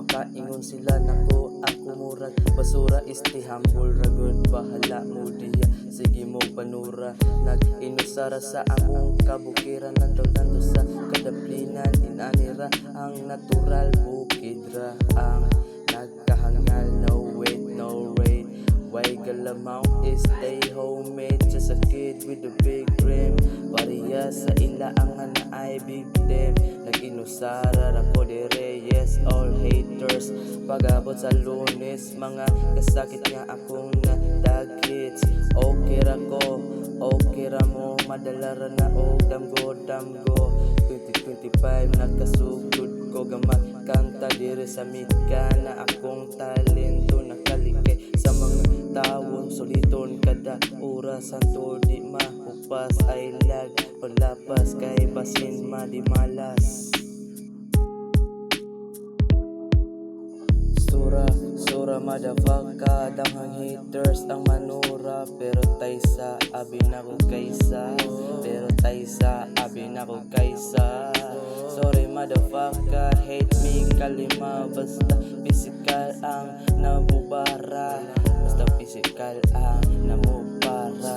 Makaingon sila nako ako murag basura. Isti humble ragon bahala mo diya. Sige mo panura nag-inusara sa among kabukiran. Nanto sa kadaplinan inanira ang natural bukid ra ang nagkahangal. No wait no rate. Why galamang is stay homemade. Just a kid with a big dream. Pariya sa ila ang ay big them. Nag-inusara ako dire. Yes all haters. Pagabot sa Lunes mga kasakit nga akong nadagits. Okay ra ko, okay ra mo. Madalara na o damgo 2025 nakasugod ko gamat kanta dire sa mika na akong talento nakalikay sa mga tawon suliton kada oras santo di mahupas ay lag palapas kay basin madimalas. Sura motherfucker damhang haters ang manura pero taysa abi na ko kaysa pero taysa abi na ko kaysa. Sorry motherfucker hate me kalima basta physical ang namubara basta physical ang namubara.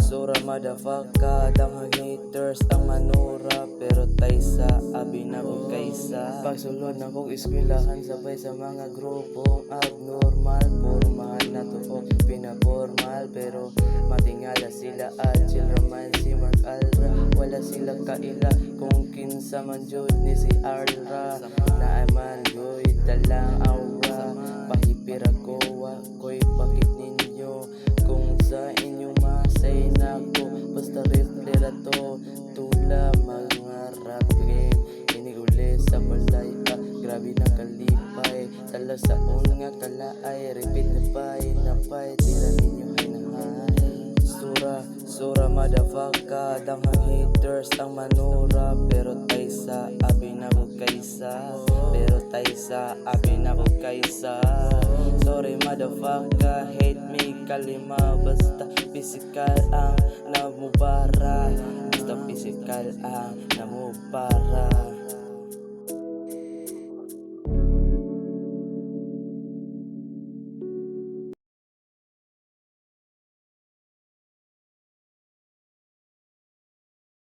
Sura motherfucker damhang haters ang manura pero taysa abi na ko kaysa. Pagsulod na kong eskwelahan sabay sa mga grupong abnormal. Formal na to o pinapormal pero matingala sila at chill raman si Mark Alra. Wala sila kaila kung kinsa man jud ni si Arra na man goy dalang aura. Pahipira ko ako'y bakit ninyo kung sa inyong masay na ko basta reflera to tula mga rap game. Iniuli sa balay grabe na kalipay tala sa nga kalaay repeat na pay tira ninyo ay nahay. Sura motherfucker damhang haters ang manura pero taysa abi na ko kaysa pero taysa abi na ko kaysa. Sorry motherfucker hate me kalima basta physical ang namubara basta physical ang namubara.